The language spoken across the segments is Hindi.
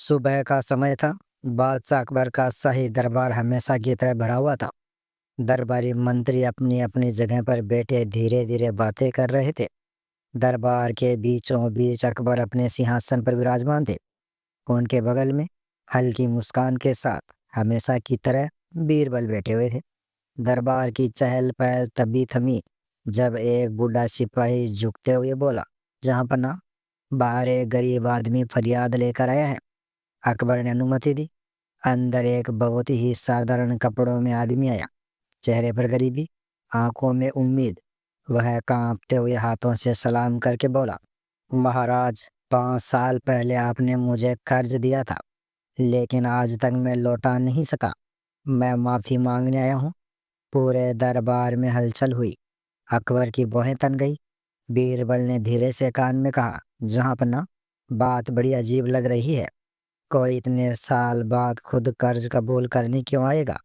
सुबह का समय था। बादशाह अकबर का शाही दरबार हमेशा की तरह भरा हुआ था। दरबारी मंत्री अपनी अपनी जगह पर बैठे धीरे धीरे बातें कर रहे थे। दरबार के बीचों बीच अकबर अपने सिंहासन पर विराजमान थे। उनके बगल में हल्की मुस्कान के साथ हमेशा की तरह बीरबल बैठे हुए थे। दरबार की चहल पहल तभी थमी जब एक बूढ़ा सिपाही झुकते हुए बोला, जहाँ पना बाहर एक गरीब आदमी फरियाद लेकर आया है। अकबर ने अनुमति दी। अंदर एक बहुत ही साधारण कपड़ों में आदमी आया। चेहरे पर गरीबी, आंखों में उम्मीद। वह कांपते हुए हाथों से सलाम करके बोला, महाराज, 5 साल पहले आपने मुझे कर्ज दिया था, लेकिन आज तक मैं लौटा नहीं सका। मैं माफी मांगने आया हूँ। पूरे दरबार में हलचल हुई। अकबर की भौहें तन गई। बीरबल ने धीरे से कान में कहा, जहाँपना, बात बड़ी अजीब लग रही है। कोई इतने साल बाद खुद कर्ज कबूल करने क्यों आएगा?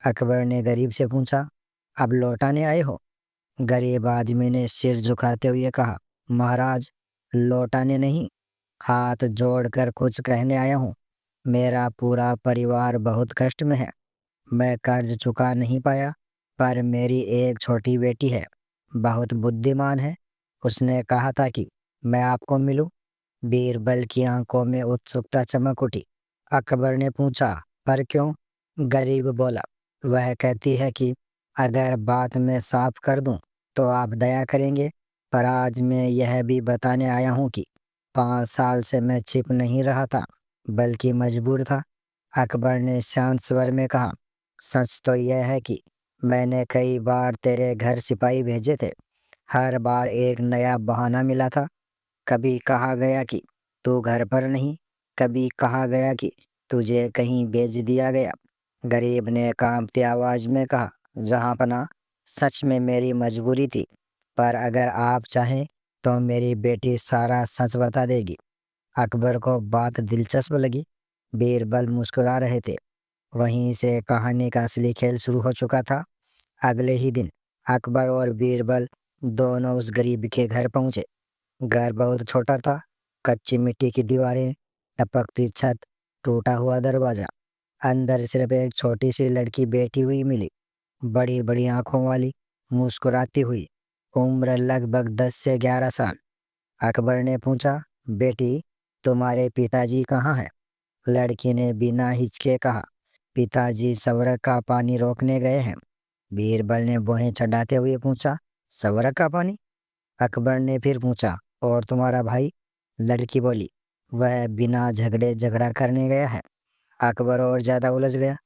अकबर ने गरीब से पूछा, अब लौटाने आए हो? गरीब आदमी ने सिर झुकाते हुए कहा, महाराज, लौटाने नहीं, हाथ जोड़कर कुछ कहने आया हूँ। मेरा पूरा परिवार बहुत कष्ट में है। मैं कर्ज चुका नहीं पाया, पर मेरी एक छोटी बेटी है, बहुत बुद्धिमान है। उसने कहा था कि मैं आपको मिलूं। बीरबल की आंखों में उत्सुकता चमक उठी। अकबर ने पूछा, पर क्यों? गरीब बोला, वह कहती है कि अगर बात मैं साफ कर दूं तो आप दया करेंगे। पर आज मैं यह भी बताने आया हूं कि 5 साल से मैं छिप नहीं रहा था, बल्कि मजबूर था। अकबर ने शांत स्वर में कहा, सच तो यह है कि मैंने कई बार तेरे घर सिपाही भेजे थे। हर बार एक नया बहाना मिला था। कभी कहा गया कि तू घर पर नहीं, कभी कहा गया कि तुझे कहीं भेज दिया गया। गरीब ने कांपती आवाज में कहा, जहाँपना, सच में मेरी मजबूरी थी, पर अगर आप चाहें तो मेरी बेटी सारा सच बता देगी। अकबर को बात दिलचस्प लगी। बीरबल मुस्कुरा रहे थे। वहीं से कहानी का असली खेल शुरू हो चुका था। अगले ही दिन अकबर और बीरबल दोनों उस गरीब के घर पहुंचे। घर बहुत छोटा था। कच्ची मिट्टी की दीवारें, टपकती छत, टूटा हुआ दरवाजा। अंदर सिर्फ एक छोटी सी लड़की बैठी हुई मिली, बड़ी बड़ी आंखों वाली, मुस्कुराती हुई। उम्र लगभग 10 से 11 साल। अकबर ने पूछा, बेटी, तुम्हारे पिताजी कहाँ हैं? लड़की ने बिना हिचके कहा, पिताजी सवरक का पानी रोकने गए हैं। बीरबल ने भौहें चढ़ाते हुए पूछा, सवरक का पानी? अकबर ने फिर पूछा, और तुम्हारा भाई? लड़की बोली, वह बिना झगड़े झगड़ा करने गया है। अकबर और ज्यादा उलझ गया।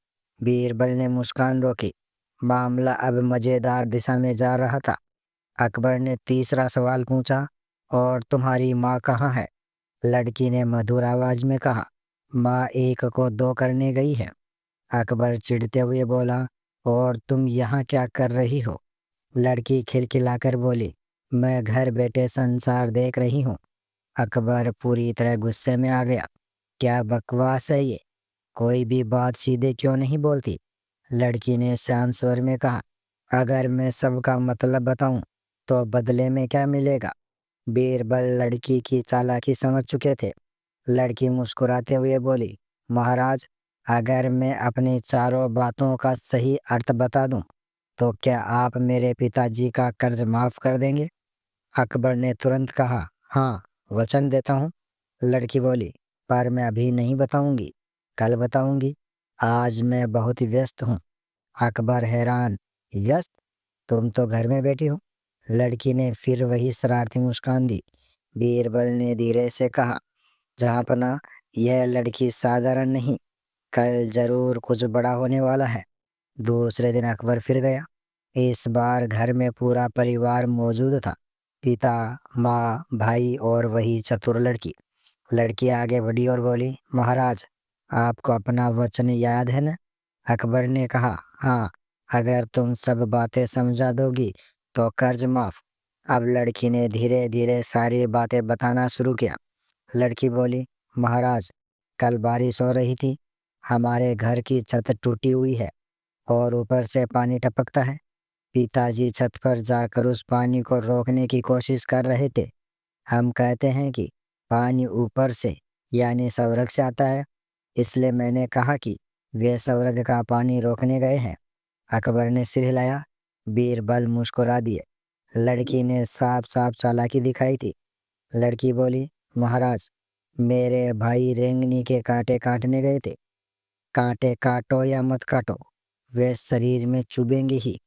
बीरबल ने मुस्कान रोकी। मामला अब मजेदार दिशा में जा रहा था। अकबर ने तीसरा सवाल पूछा, और तुम्हारी माँ कहाँ है? लड़की ने मधुर आवाज में कहा, माँ एक को दो करने गई है। अकबर चिढ़ते हुए बोला, और तुम यहाँ क्या कर रही हो? लड़की खिलखिलाकर बोली, मैं घर बैठे संसार देख रही हूँ। अकबर पूरी तरह गुस्से में आ गया। क्या बकवास है ये? कोई भी बात सीधे क्यों नहीं बोलती? लड़की ने शांत स्वर में कहा, अगर मैं सबका मतलब बताऊं तो बदले में क्या मिलेगा? बीरबल लड़की की चालाकी समझ चुके थे। लड़की मुस्कुराते हुए बोली, महाराज, अगर मैं अपनी चारों बातों का सही अर्थ बता दूं तो क्या आप मेरे पिताजी का कर्ज माफ कर देंगे? अकबर ने तुरंत कहा, हाँ, वचन देता हूँ। लड़की बोली, पर मैं अभी नहीं बताऊंगी, कल बताऊंगी। आज मैं बहुत ही व्यस्त हूँ। अकबर हैरान, व्यस्त? तुम तो घर में बैठी हो। लड़की ने फिर वही शरारती मुस्कान दी। बीरबल ने धीरे से कहा, जहाँपना, यह लड़की साधारण नहीं, कल जरूर कुछ बड़ा होने वाला है। दूसरे दिन अकबर फिर गया। इस बार घर में पूरा परिवार मौजूद था। पिता, माँ, भाई और वही चतुर लड़की। लड़की आगे बढ़ी और बोली, महाराज, आपको अपना वचन याद है न? अकबर ने कहा, हाँ, अगर तुम सब बातें समझा दोगी तो कर्ज माफ। अब लड़की ने धीरे धीरे सारी बातें बताना शुरू किया। लड़की बोली, महाराज, कल बारिश हो रही थी। हमारे घर की छत टूटी हुई है और ऊपर से पानी टपकता है। पिताजी छत पर जाकर उस पानी को रोकने की कोशिश कर रहे थे। हम कहते हैं कि पानी ऊपर से यानी स्वर्ग से आता है, इसलिए मैंने कहा कि वे स्वर्ग का पानी रोकने गए हैं। अकबर ने सिर हिलाया। बीरबल मुस्कुरा दिए। लड़की ने साफ साफ चालाकी दिखाई थी। लड़की बोली, महाराज, मेरे भाई रेंगनी के कांटे काटने गए थे। कांटे काटो या मत काटो, वे शरीर में चुभेंगे ही,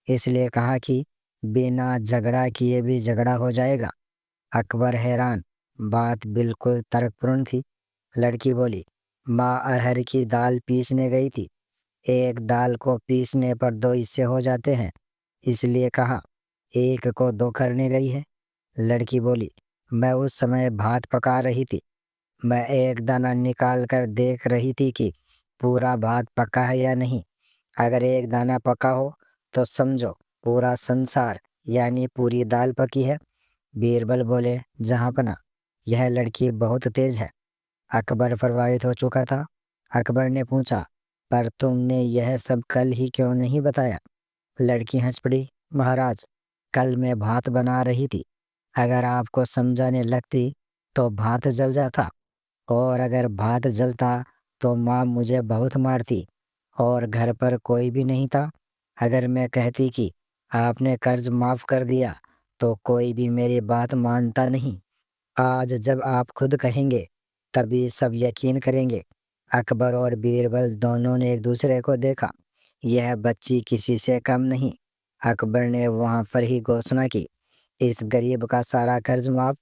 इसलिए कहा कि बिना झगड़ा किए भी झगड़ा हो जाएगा। अकबर हैरान। बात बिल्कुल तर्कपूर्ण थी। लड़की बोली, माँ अरहर की दाल पीसने गई थी। एक दाल को पीसने पर दो हिस्से हो जाते हैं, इसलिए कहा एक को दो करने गई है। लड़की बोली, मैं उस समय भात पका रही थी। मैं एक दाना निकाल कर देख रही थी कि पूरा भात पका है या नहीं। अगर एक दाना पका हो तो समझो पूरा संसार यानी पूरी दाल पकी है। बीरबल बोले, जहाँपना, यह लड़की बहुत तेज है। अकबर प्रभावित हो चुका था। अकबर ने पूछा, पर तुमने यह सब कल ही क्यों नहीं बताया? लड़की हंस पड़ी। महाराज, कल मैं भात बना रही थी। अगर आपको समझाने लगती तो भात जल जाता, और अगर भात जलता तो माँ मुझे बहुत मारती, और घर पर कोई भी नहीं था। अगर मैं कहती कि आपने कर्ज माफ कर दिया तो कोई भी मेरी बात मानता नहीं। आज जब आप खुद कहेंगे तभी सब यकीन करेंगे। अकबर और बीरबल दोनों ने एक दूसरे को देखा। यह बच्ची किसी से कम नहीं। अकबर ने वहां पर ही घोषणा की, इस गरीब का सारा कर्ज माफ।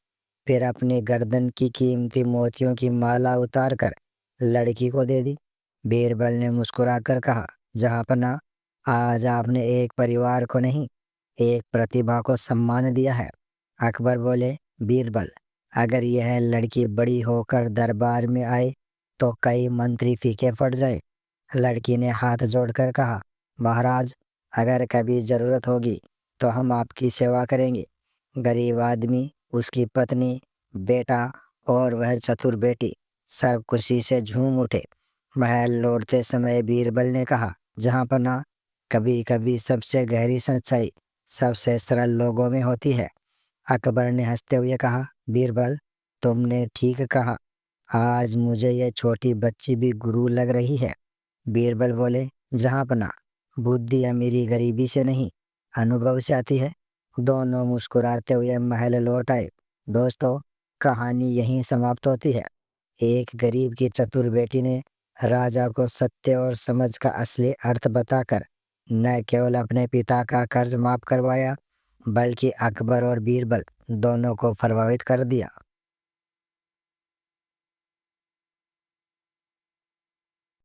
फिर अपनी गर्दन की कीमती मोतियों की माला उतार कर लड़की को दे दी। बीरबल ने मुस्कुराकर कहा, जहाँपना, आज आपने एक परिवार को नहीं, एक प्रतिभा को सम्मान दिया है। अकबर बोले, बीरबल, अगर यह लड़की बड़ी होकर दरबार में आए तो कई मंत्री फीके पड़ जाए। लड़की ने हाथ जोड़कर कहा, महाराज, अगर कभी जरूरत होगी तो हम आपकी सेवा करेंगे। गरीब आदमी, उसकी पत्नी, बेटा और वह चतुर बेटी सब खुशी से झूम उठे। महल लौटते समय बीरबल ने कहा, जहाँपना, कभी कभी सबसे गहरी सच्चाई सबसे सरल लोगों में होती है। अकबर ने हंसते हुए कहा, बीरबल, तुमने ठीक कहा। आज मुझे यह छोटी बच्ची भी गुरु लग रही है। बीरबल बोले, जहाँपना, बुद्धि अमीरी गरीबी से नहीं, अनुभव से आती है। दोनों मुस्कुराते हुए महल लौट आए। दोस्तों, कहानी यहीं समाप्त होती है। एक गरीब की चतुर बेटी ने राजा को सत्य और समझ का असली अर्थ बताकर न केवल अपने पिता का कर्ज माफ करवाया, बल्कि अकबर और बीरबल दोनों को प्रभावित कर दिया।